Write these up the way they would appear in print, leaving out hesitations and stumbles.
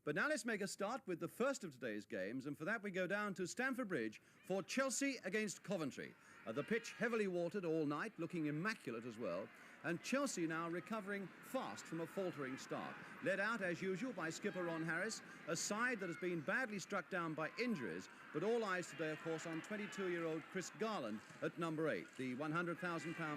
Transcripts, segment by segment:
But now let's make a start with the first of today's games, and for that we go down to Stamford Bridge for Chelsea against Coventry. The pitch heavily watered all night, looking immaculate as well, and Chelsea now recovering fast from a faltering start. Led out, as usual, by skipper Ron Harris, a side that has been badly struck down by injuries, but all eyes today, of course, on 22-year-old Chris Garland at number 8, the £100,000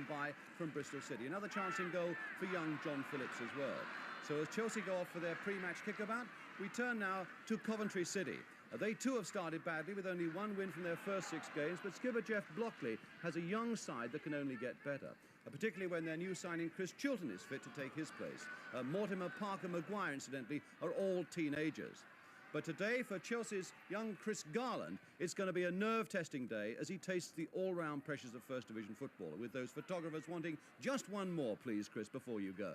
buy from Bristol City. Another chance in goal for young John Phillips as well. So as Chelsea go off for their pre-match kickabout, we turn now to Coventry City. They too have started badly with only one win from their first 6 games, but skipper Jeff Blockley has a young side that can only get better, particularly when their new signing Chris Chilton is fit to take his place. Mortimer, Parker, Maguire, incidentally, are all teenagers. But today, for Chelsea's young Chris Garland, it's going to be a nerve-testing day as he tastes the all-round pressures of First Division football, with those photographers wanting just one more, please, Chris, before you go.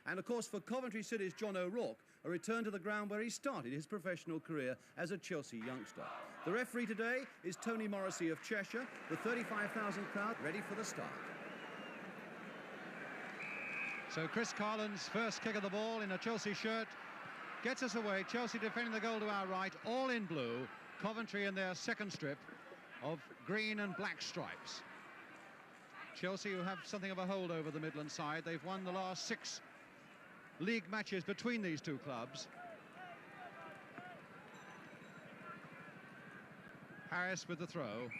And, of course, for Coventry City's John O'Rourke, a return to the ground where he started his professional career as a Chelsea youngster. The referee today is Tony Morrissey of Cheshire, the 35,000 crowd ready for the start. So Chris Garland's first kick of the ball in a Chelsea shirt gets us away. Chelsea defending the goal to our right, all in blue. Coventry in their second strip of green and black stripes. Chelsea, who have something of a hold over the Midland side. They've won the last 6 league matches between these two clubs. Harris with the throw.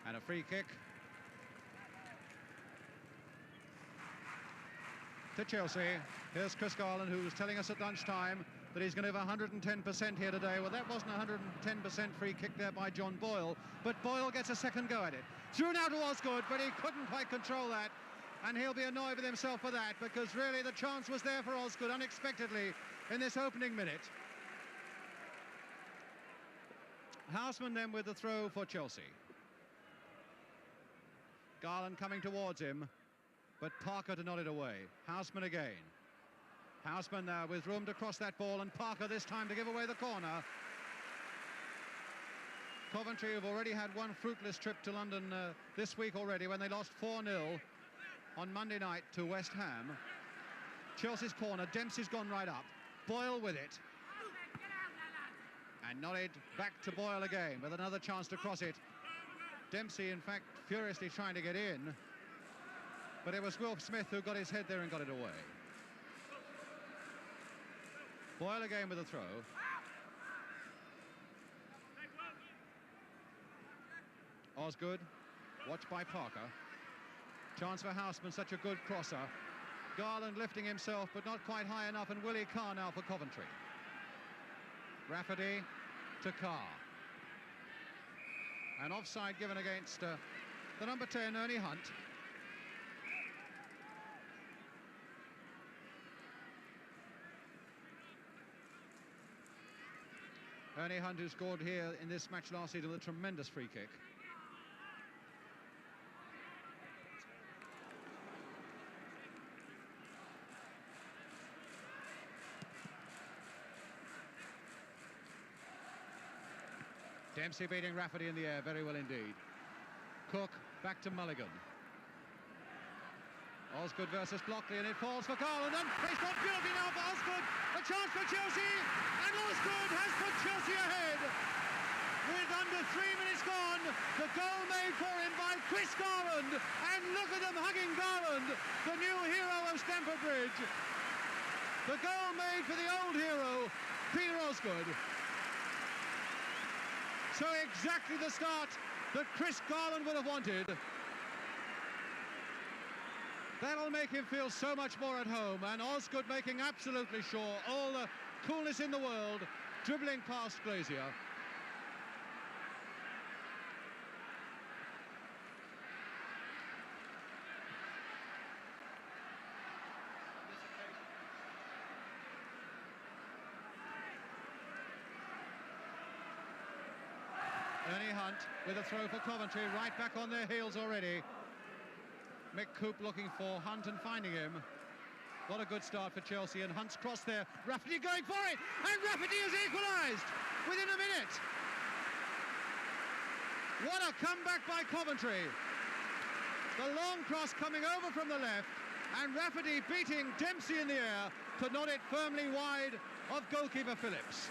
And a free kick to Chelsea. Here's Chris Garland, who was telling us at lunchtime that he's going to have 110% here today. Well, that wasn't a 110% free kick there by John Boyle, but Boyle gets a second go at it. Through now to Osgood, but he couldn't quite control that, and he'll be annoyed with himself for that, because really the chance was there for Osgood unexpectedly in this opening minute. Houseman then with the throw for Chelsea. Garland coming towards him, but Parker to nod it away. Houseman again. Houseman now with room to cross that ball, and Parker this time to give away the corner. Coventry have already had one fruitless trip to London this week already, when they lost 4-0 on Monday night to West Ham. Chelsea's corner, Dempsey's gone right up. Boyle with it. And nodded back to Boyle again with another chance to cross it. Dempsey, in fact, furiously trying to get in, but it was Will Smith who got his head there and got it away. Boyle again with a throw. Osgood, watched by Parker. Chance for Houseman, such a good crosser. Garland lifting himself, but not quite high enough, and Willie Carr now for Coventry. Rafferty to Carr. An offside given against the number 10, Ernie Hunt. Ernie Hunt, who scored here in this match last season with a tremendous free kick. Dempsey beating Rafferty in the air very well indeed. Cook back to Mulligan. Osgood versus Blockley, and it falls for Garland, and it's got beauty now for Osgood. A chance for Chelsea, and Osgood has put Chelsea ahead. With under 3 minutes gone, the goal made for him by Chris Garland, and look at them hugging Garland, the new hero of Stamford Bridge. The goal made for the old hero, Peter Osgood. So exactly the start that Chris Garland would have wanted. That'll make him feel so much more at home, and Osgood making absolutely sure, all the coolness in the world, dribbling past Glazier. Ernie Hunt with a throw for Coventry, right back on their heels already. Mick Coop looking for Hunt and finding him. What a good start for Chelsea, and Hunt's cross there. Rafferty going for it, and Rafferty has equalised within a minute. What a comeback by Coventry. The long cross coming over from the left, and Rafferty beating Dempsey in the air. to nod it firmly wide of goalkeeper Phillips.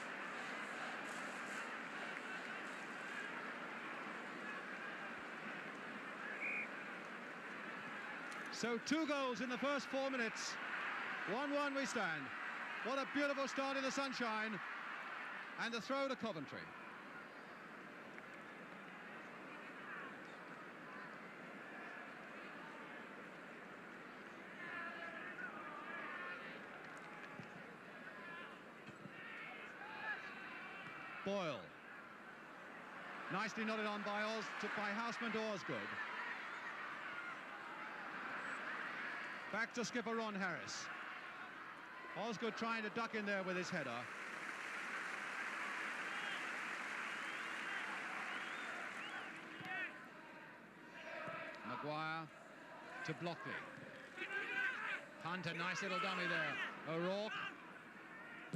So 2 goals in the first 4 minutes. 1-1 we stand. What a beautiful start in the sunshine. And the throw to Coventry. Boyle. Nicely nodded on by Houseman to Osgood. Back to skipper Ron Harris. Osgood trying to duck in there with his header. Maguire to Blockley. Hunt, a nice little dummy there. O'Rourke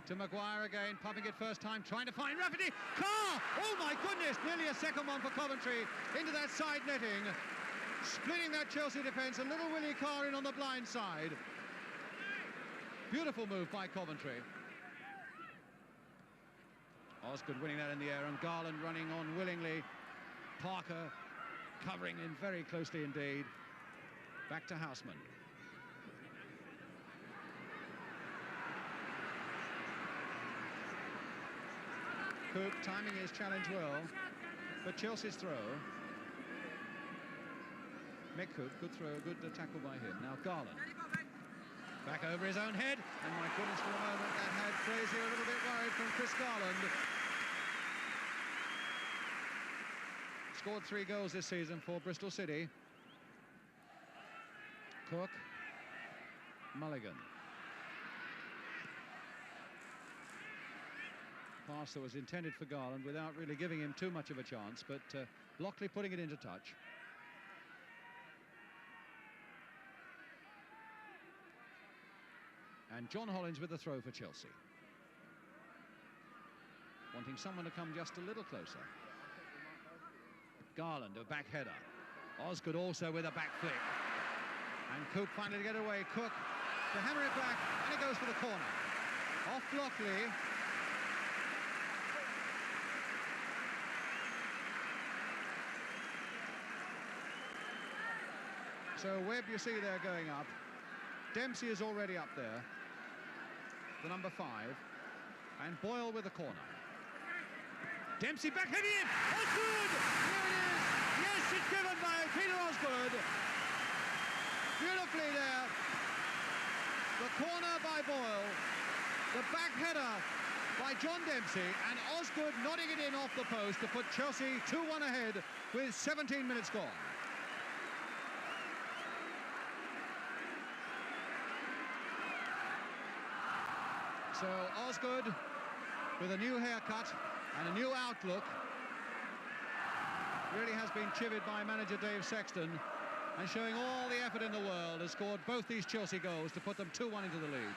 to Maguire again, pumping it first time, trying to find Rafferty. Carr! Oh my goodness, nearly a second one for Coventry into that side netting. Splitting that Chelsea defence, and little Willie Carr in on the blind side. Beautiful move by Coventry. Osgood winning that in the air, and Garland running on willingly. Parker covering in very closely indeed. Back to Houseman. Coop timing his challenge well, but Chelsea's throw. Mick Coop, good throw, good tackle by him. Now Garland. Back over his own head, and my goodness, for a moment that had Frazier a little bit worried from Chris Garland. Scored 3 goals this season for Bristol City. Cook, Mulligan. Pass that was intended for Garland without really giving him too much of a chance, but Blockley putting it into touch. And John Hollins with the throw for Chelsea. Wanting someone to come just a little closer. Garland, a back header. Osgood also with a back flick. And Cook finally to get away. Cook to hammer it back, and it goes for the corner. Off Blockley. So Webb, you see there going up. Dempsey is already up there, the number 5, and Boyle with the corner. Dempsey back heading in. Osgood! Here it is. Yes, it's given by Peter Osgood. Beautifully there. The corner by Boyle. The back header by John Dempsey, and Osgood nodding it in off the post to put Chelsea 2-1 ahead with 17 minutes gone. So Osgood with a new haircut and a new outlook really has been chivied by manager Dave Sexton, and showing all the effort in the world, has scored both these Chelsea goals to put them 2-1 into the lead.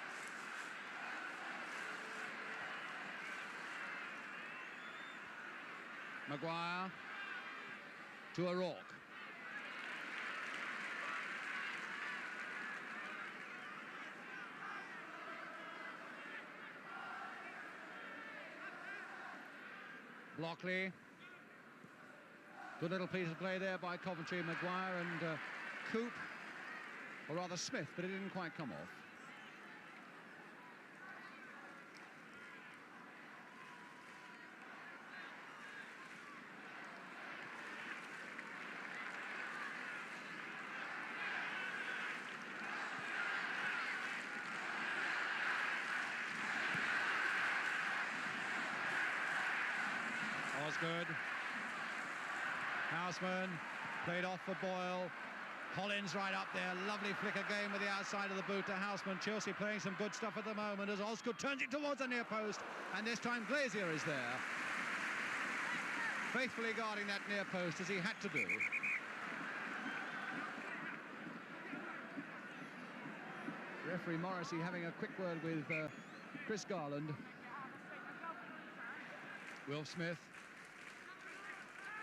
Maguire to O'Rourke. Blockley. Good little piece of play there by Coventry. Maguire and Coop, or rather Smith, but it didn't quite come off. Osgood. Houseman played off for Boyle. Hollins right up there. Lovely flick again with the outside of the boot to Houseman. Chelsea playing some good stuff at the moment as Osgood turns it towards the near post, and this time Glazier is there, faithfully guarding that near post as he had to do. Referee Morrissey having a quick word with Chris Garland. Will Smith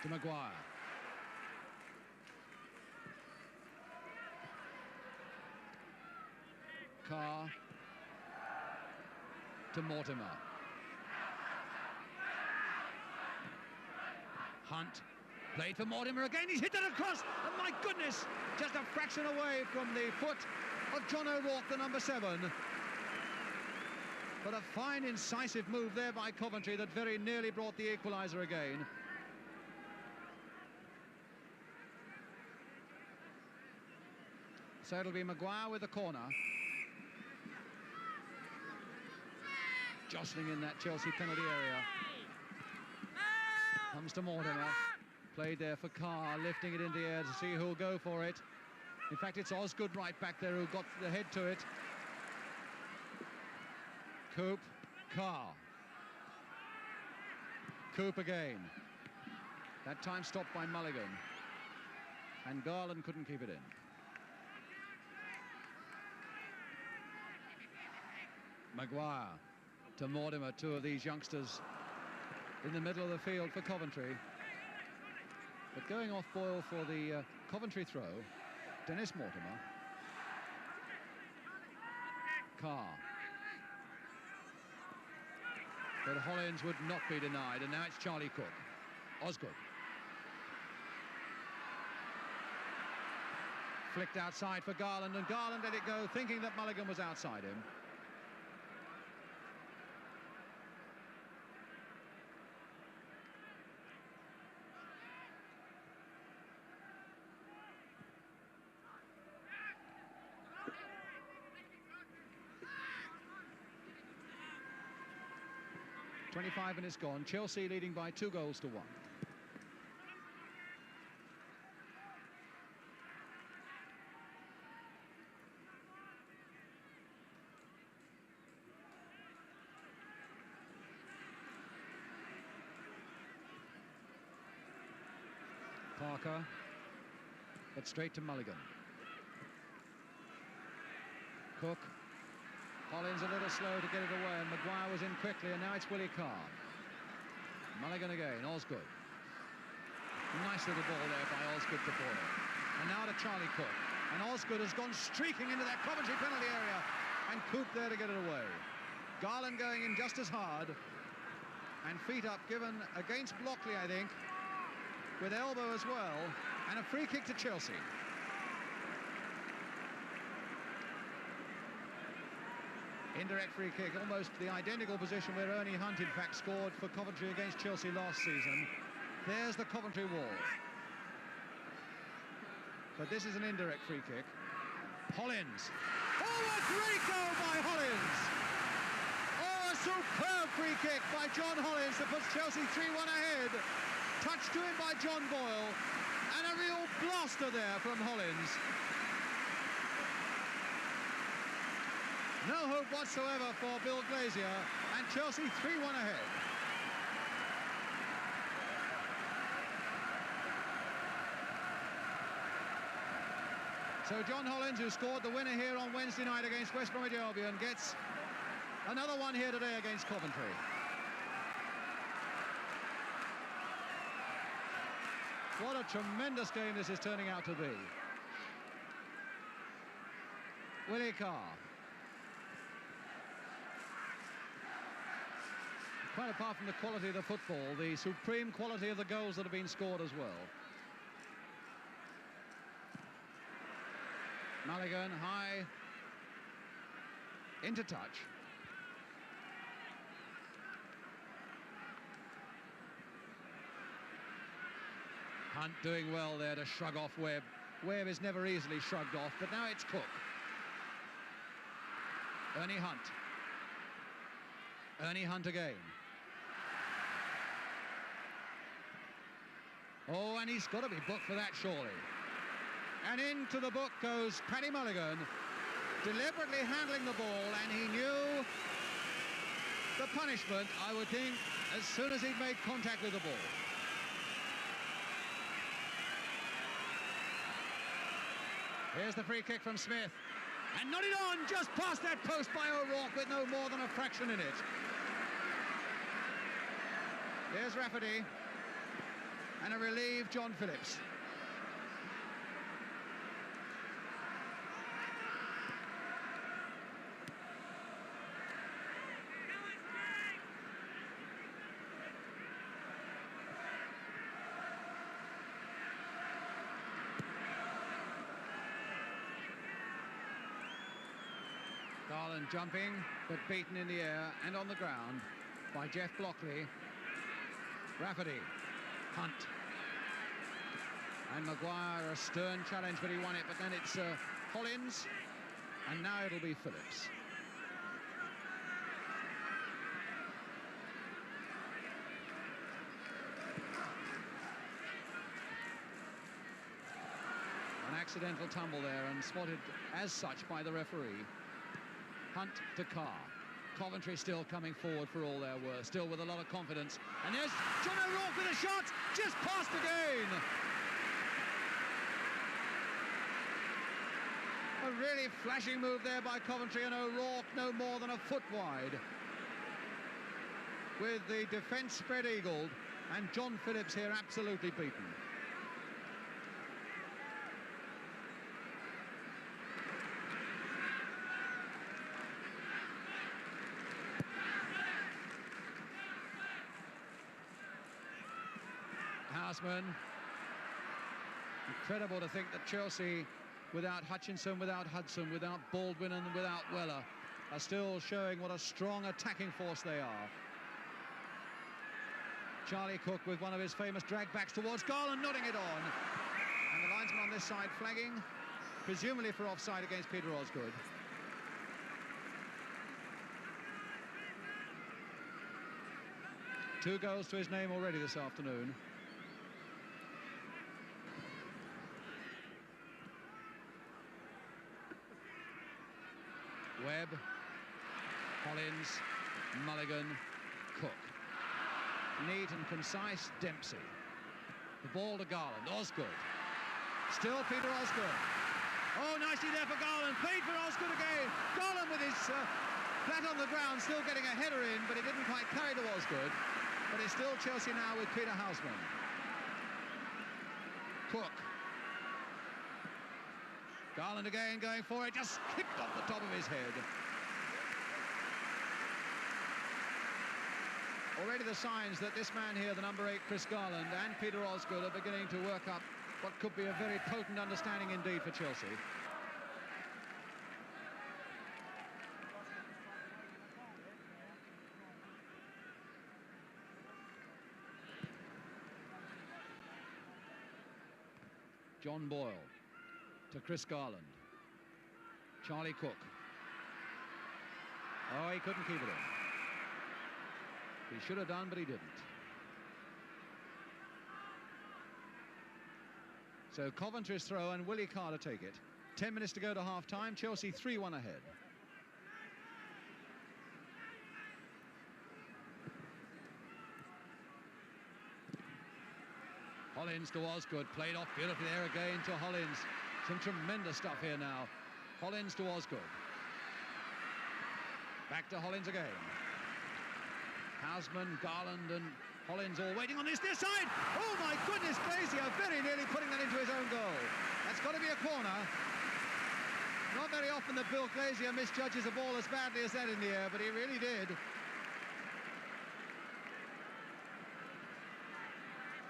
to Maguire. Carr to Mortimer. Hunt, played for Mortimer again, he's hit it across, and my goodness, just a fraction away from the foot of John O'Rourke, the number 7. But a fine, incisive move there by Coventry that very nearly brought the equaliser again. So it'll be Maguire with the corner. Jostling in that Chelsea penalty area. Comes to Mortimer. Played there for Carr, lifting it in the air to see who'll go for it. In fact, it's Osgood right back there who got the head to it. Coop, Carr. Coop again. That time stopped by Mulligan. And Garland couldn't keep it in. Maguire to Mortimer, two of these youngsters in the middle of the field for Coventry. But going off Boyle for the Coventry throw, Dennis Mortimer. Carr. But Hollins would not be denied, and now it's Charlie Cook. Osgood. Flicked outside for Garland, and Garland let it go, thinking that Mulligan was outside him. .25 minutes gone. Chelsea leading by 2 goals to 1. Parker, but straight to Mulligan. Cook. Hollins a little slow to get it away, and Maguire was in quickly, and now it's Willie Carr. Mulligan again, Osgood. Nice little ball there by Osgood to Boyle. And now to Charlie Cook. And Osgood has gone streaking into that Coventry penalty area, and Coop there to get it away. Garland going in just as hard, and feet up given against Blockley, I think, with elbow as well, and a free kick to Chelsea. Indirect free kick, almost the identical position where Ernie Hunt, in fact, scored for Coventry against Chelsea last season. There's the Coventry wall. But this is an indirect free kick. Hollins. Oh, a great goal by Hollins! Oh, a superb free kick by John Hollins that puts Chelsea 3-1 ahead. Touched to him by John Boyle. And a real blaster there from Hollins. No hope whatsoever for Bill Glazier, and Chelsea 3-1 ahead. So John Hollins, who scored the winner here on Wednesday night against West Bromwich Albion, gets another one here today against Coventry. What a tremendous game this is turning out to be. Willie Carr. Quite apart from the quality of the football, the supreme quality of the goals that have been scored as well. Mulligan high into touch. Hunt doing well there to shrug off Webb. Webb is never easily shrugged off, but now it's Cook. Ernie Hunt. Ernie Hunt again. Oh, and he's got to be booked for that, surely. And into the book goes Paddy Mulligan, deliberately handling the ball, and he knew the punishment, I would think, as soon as he'd made contact with the ball. Here's the free kick from Smith. And nodded on just past that post by O'Rourke with no more than a fraction in it. Here's Rafferty. And a relieved John Phillips. jumping, but beaten in the air and on the ground by Jeff Blockley. Rafferty, Hunt. And Maguire, a stern challenge, but he won it. But then it's Hollins, and now it'll be Phillips. An accidental tumble there and spotted as such by the referee. Hunt to Carr. Coventry still coming forward for all their worth, still with a lot of confidence. And there's John O'Rourke with a shot, just passed again. A really flashing move there by Coventry, and O'Rourke no more than a foot wide. With the defence spread-eagled, and John Phillips here absolutely beaten. Houseman. Incredible to think that Chelsea, without Hutchinson, without Hudson, without Baldwin and without Weller, are still showing what a strong attacking force they are. Charlie Cook with one of his famous drag backs towards Garland, nodding it on. And the linesman on this side flagging, presumably for offside against Peter Osgood. Two goals to his name already this afternoon. Webb, Hollins, Mulligan, Cook. Neat and concise, Dempsey. The ball to Garland, Osgood. Still Peter Osgood. Oh, nicely there for Garland, played for Osgood again. Garland with his flat on the ground, still getting a header in, but it didn't quite carry to Osgood. But it's still Chelsea now with Peter Houseman. Cook. Garland again going for it, just kicked off the top of his head. Already the signs that this man here, the number 8, Chris Garland, and Peter Osgood are beginning to work up what could be a very potent understanding indeed for Chelsea. John Boyle to Chris Garland. Charlie Cook. Oh, he couldn't keep it in. He should have done, but he didn't. So Coventry's throw and Willie Carter take it. 10 minutes to go to half-time. Chelsea 3-1 ahead. Hollins to Osgood, played off beautifully there again to Hollins. Some tremendous stuff here now. Hollins to Osgood. Back to Hollins again. Houseman, Garland and Hollins all waiting on this near side. Oh my goodness, Glazier very nearly putting that into his own goal. That's got to be a corner. Not very often that Bill Glazier misjudges a ball as badly as that in the air, but he really did.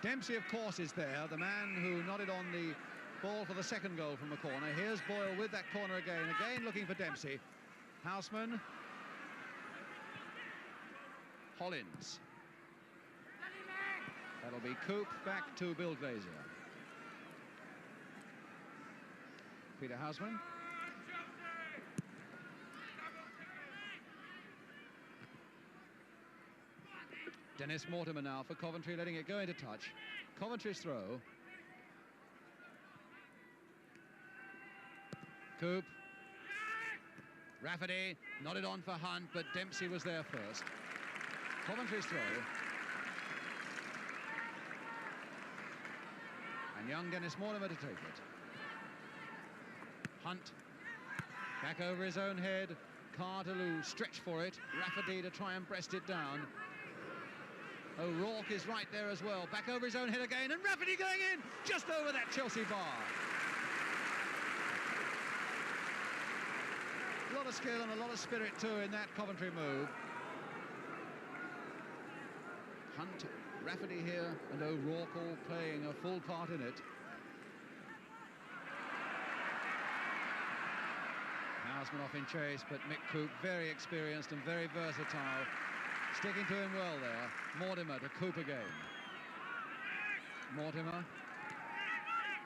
Dempsey, of course, is there, the man who nodded on the ball for the second goal from the corner. Here's Boyle with that corner again looking for Dempsey. Houseman. Hollins. That'll be Coop back to Bill Glazier. Peter Houseman. Dennis Mortimer now for Coventry, letting it go into touch. Coventry's throw. Coop. Rafferty, nodded on for Hunt, but Dempsey was there first. Coventry's throw. And young Dennis Mortimer to take it. Hunt. Back over his own head. Carter stretch for it. Rafferty to try and breast it down. O'Rourke is right there as well. Back over his own head again, and Rafferty going in just over that Chelsea bar. A lot of skill and a lot of spirit too in that Coventry move. Hunt, Rafferty here, and O'Rourke all playing a full part in it. Houseman off in chase, but Mick Coop, very experienced and very versatile, sticking to him well there. Mortimer to Coop again. Mortimer.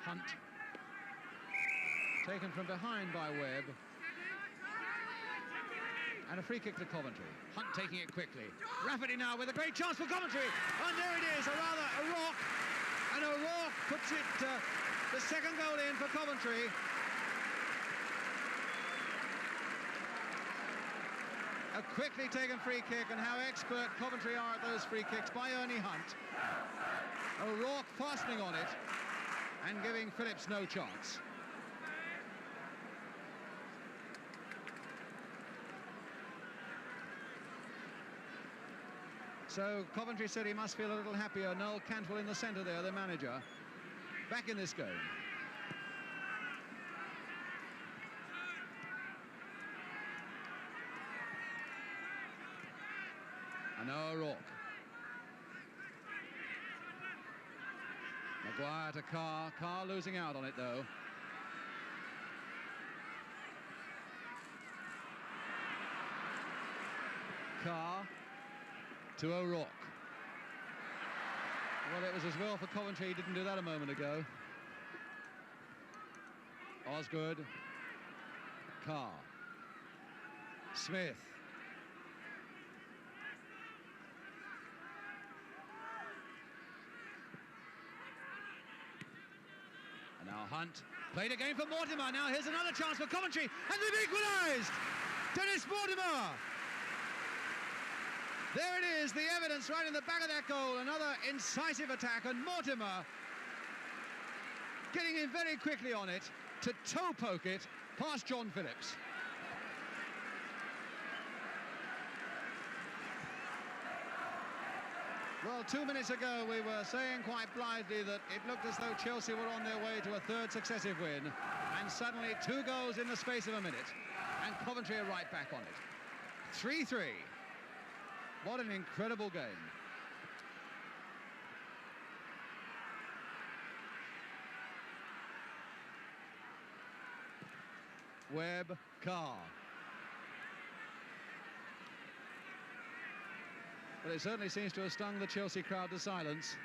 Hunt. Taken from behind by Webb. And a free kick to Coventry. Hunt taking it quickly. Rafferty now with a great chance for Coventry. And there it is, a rock. And O'Rourke puts it, the second goal in for Coventry. A quickly taken free kick, and how expert Coventry are at those free kicks by Ernie Hunt. O'Rourke fastening on it and giving Phillips no chance. So Coventry City must feel a little happier. Noel Cantwell in the centre there, the manager, back in this game. And now O'Rourke. Maguire to Carr. Carr losing out on it though. Carr to O'Rourke. Well, it was as well for Coventry he didn't do that a moment ago. Osgood. Carr. Smith. And now Hunt. Played again for Mortimer. Now here's another chance for Coventry. And they've equalised! Dennis Mortimer! There it is, the evidence right in the back of that goal. Another incisive attack, and Mortimer getting in very quickly on it to toe poke it past John Phillips. Well, 2 minutes ago we were saying quite blithely that it looked as though Chelsea were on their way to a third successive win, and suddenly 2 goals in the space of a minute, and Coventry are right back on it. 3-3. What an incredible game. Webb, Carr. But it certainly seems to have stung the Chelsea crowd to silence.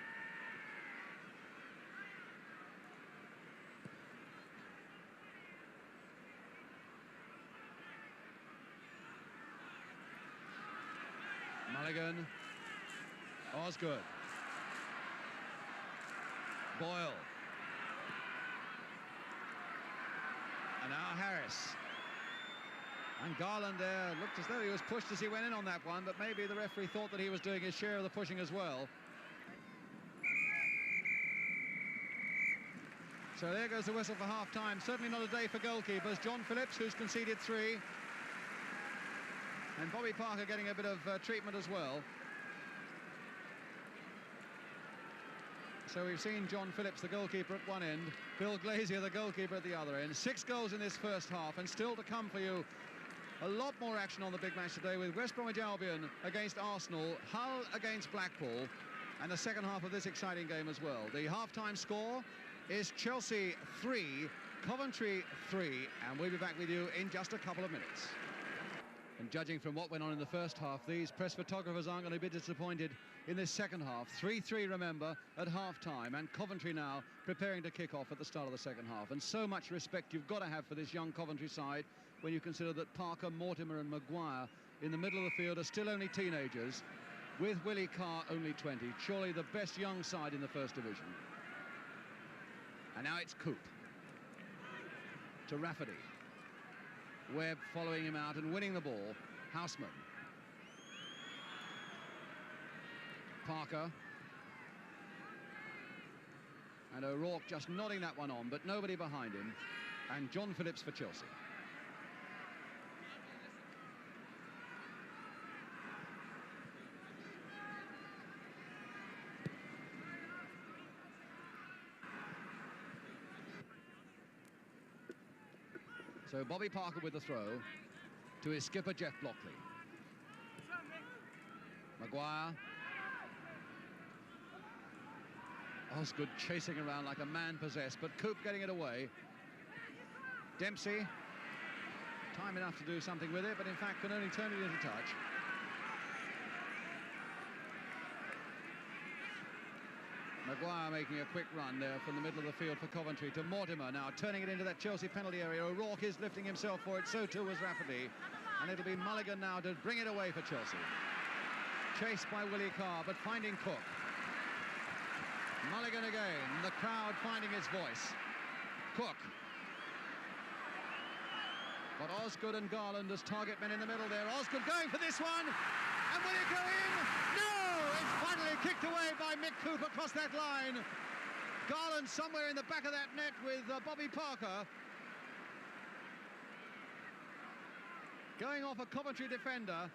Mulligan. Osgood. Boyle. And now Harris. And Garland there looked as though he was pushed as he went in on that one, but maybe the referee thought that he was doing his share of the pushing as well. So there goes the whistle for half-time. Certainly not a day for goalkeepers. John Phillips, who's conceded 3. And Bobby Parker getting a bit of treatment as well. So we've seen John Phillips, the goalkeeper, at one end, Bill Glazier, the goalkeeper, at the other end. 6 goals in this first half, and still to come for you. A lot more action on the big match today, with West Bromwich Albion against Arsenal, Hull against Blackpool, and the second half of this exciting game as well. The half-time score is Chelsea 3, Coventry 3, and we'll be back with you in just a couple of minutes. And judging from what went on in the first half, these press photographers aren't going to be disappointed in this second half. 3-3, remember, at half-time, and Coventry now preparing to kick off at the start of the second half. And so much respect you've got to have for this young Coventry side when you consider that Parker, Mortimer and Maguire in the middle of the field are still only teenagers, with Willie Carr only 20. Surely the best young side in the First Division. And now it's Coop to Rafferty. Webb following him out and winning the ball. Houseman. Parker. And O'Rourke just nodding that one on, but nobody behind him. And John Phillips for Chelsea. So Bobby Parker with the throw to his skipper, Jeff Blockley. Maguire. Osgood chasing around like a man possessed, but Coop getting it away. Dempsey time enough to do something with it, but in fact can only turn it into touch. Maguire making a quick run there from the middle of the field for Coventry to Mortimer, now turning it into that Chelsea penalty area. O'Rourke is lifting himself for it, so too was Rafferty, and it'll be Mulligan now to bring it away for Chelsea. Chased by Willie Carr, but finding Cook. Mulligan again, the crowd finding its voice. Cook. Got Osgood and Garland as target men in the middle there. Osgood going for this one, and will it go in? No! It's finally kicked away by Mick Cooper across that line. Garland somewhere in the back of that net with Bobby Parker. Going off a Coventry defender.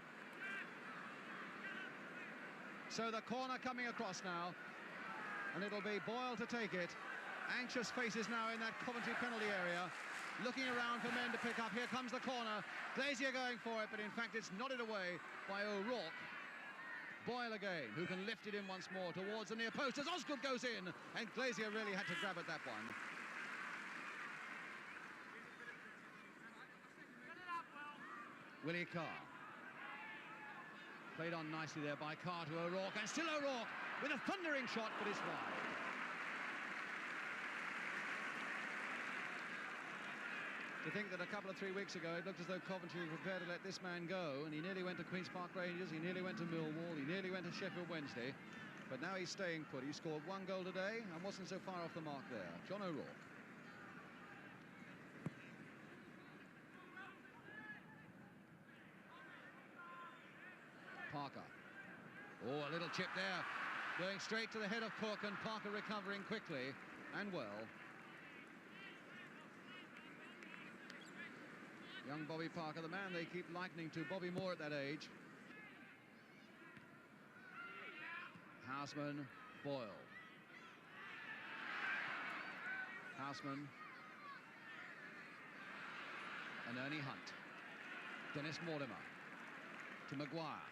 So the corner coming across now, and it'll be Boyle to take it. Anxious faces now in that Coventry penalty area, looking around for men to pick up. Here comes the corner. Glazier going for it, but in fact it's nodded away by O'Rourke. Boyle again, who can lift it in once more towards the near post as Osgood goes in, and Glazier really had to grab at that one. Willie Carr. Played on nicely there by Carr to O'Rourke, and still O'Rourke with a thundering shot, but it's wide. To think that a couple of 3 weeks ago it looked as though Coventry were prepared to let this man go, and he nearly went to Queen's Park Rangers, he nearly went to Millwall, he nearly went to Sheffield Wednesday, but now he's staying put. He scored 1 goal today and wasn't so far off the mark there. John O'Rourke. Parker. Oh, a little chip there, going straight to the head of Cook, and Parker recovering quickly and well. Young Bobby Parker, the man they keep likening to Bobby Moore at that age. Houseman, Boyle. Houseman. And Ernie Hunt. Dennis Mortimer. To Maguire.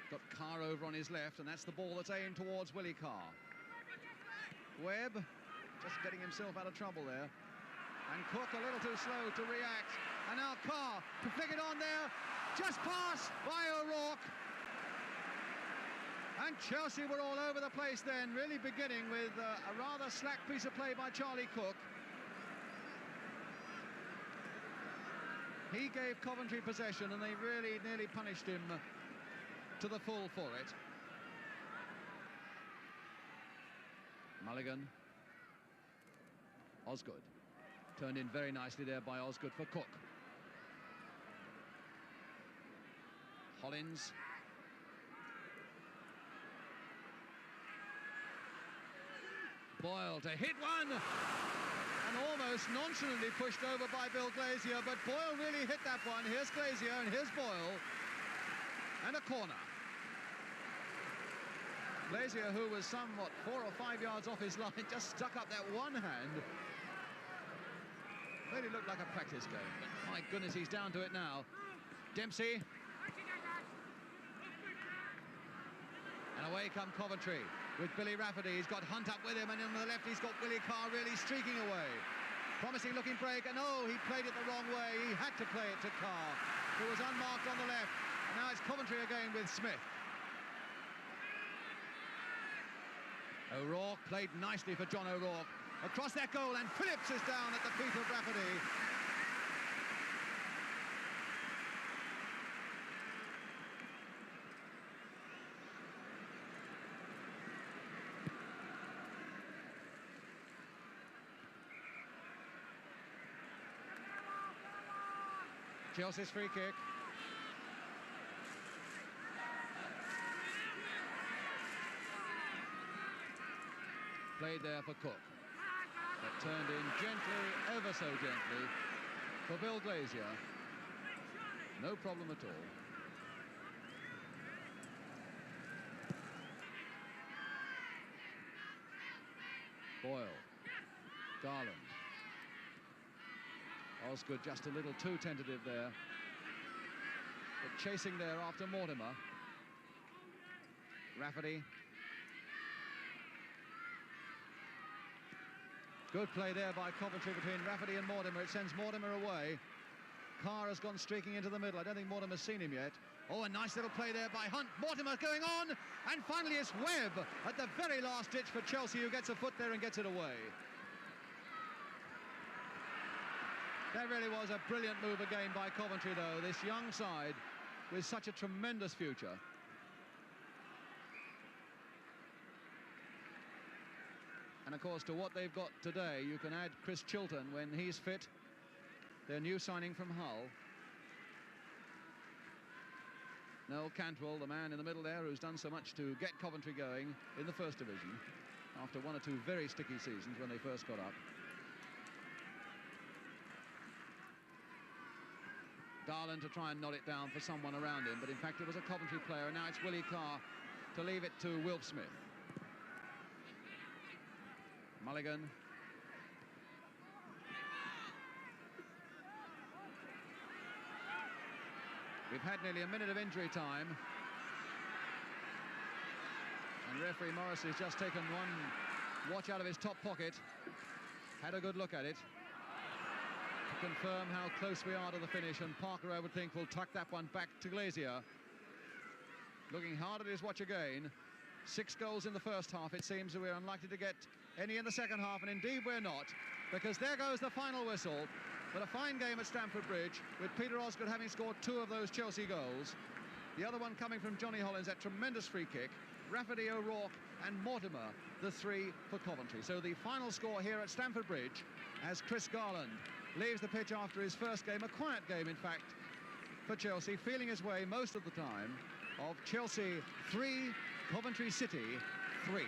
Got Carr over on his left, and that's the ball that's aimed towards Willie Carr. Webb just getting himself out of trouble there. And Cook a little too slow to react. And now Carr to flick it on there. Just passed by O'Rourke. And Chelsea were all over the place then, really beginning with a rather slack piece of play by Charlie Cook. He gave Coventry possession, and they really nearly punished him to the full for it. Mulligan. Osgood. Turned in very nicely there by Osgood for Cook. Hollins. Boyle to hit one, and almost nonchalantly pushed over by Bill Glazier, but Boyle really hit that one. Here's Glazier and here's Boyle, and a corner. Glazier, who was somewhat 4 or 5 yards off his line, just stuck up that one hand. Made it look like a practice game, but my goodness, he's down to it now. Dempsey. And away come Coventry with Billy Rafferty. He's got Hunt up with him, and on the left he's got Willie Carr really streaking away. Promising looking break, and oh, he played it the wrong way. He had to play it to Carr, who was unmarked on the left. And now it's Coventry again with Smith. O'Rourke played nicely for John O'Rourke. Across that goal, and Phillips is down at the feet of Rafferty. Chelsea's free kick. Played there for Cook. But turned in gently, ever so gently, for Bill Glazier. No problem at all. Boyle. Garland. Osgood just a little too tentative there. But chasing there after Mortimer. Rafferty. Good play there by Coventry between Rafferty and Mortimer. It sends Mortimer away. Carr has gone streaking into the middle. I don't think Mortimer's seen him yet. Oh, a nice little play there by Hunt. Mortimer going on, and finally it's Webb at the very last ditch for Chelsea, who gets a foot there and gets it away. That really was a brilliant move again by Coventry, though, this young side with such a tremendous future. And of course, to what they've got today, you can add Chris Chilton when he's fit, their new signing from Hull. Noel Cantwell, the man in the middle there who's done so much to get Coventry going in the First Division after one or two very sticky seasons when they first got up. Garland to try and nod it down for someone around him, but in fact it was a Coventry player, and now it's Willie Carr to leave it to Wilf Smith. Mulligan. We've had nearly a minute of injury time, and referee Morris has just taken one watch out of his top pocket, had a good look at it to confirm how close we are to the finish, and Parker, I would think, will tuck that one back to Glazier. Looking hard at his watch again. 6 goals in the first half. It seems that we're unlikely to get any in the second half, and indeed we're not, because there goes the final whistle. But a fine game at Stamford Bridge, with Peter Osgood having scored 2 of those Chelsea goals. The other one coming from Johnny Hollins, that tremendous free kick. Rafferty, O'Rourke and Mortimer, the 3 for Coventry. So the final score here at Stamford Bridge, as Chris Garland leaves the pitch after his first game, a quiet game in fact for Chelsea, feeling his way most of the time, of Chelsea 3, Coventry City 3.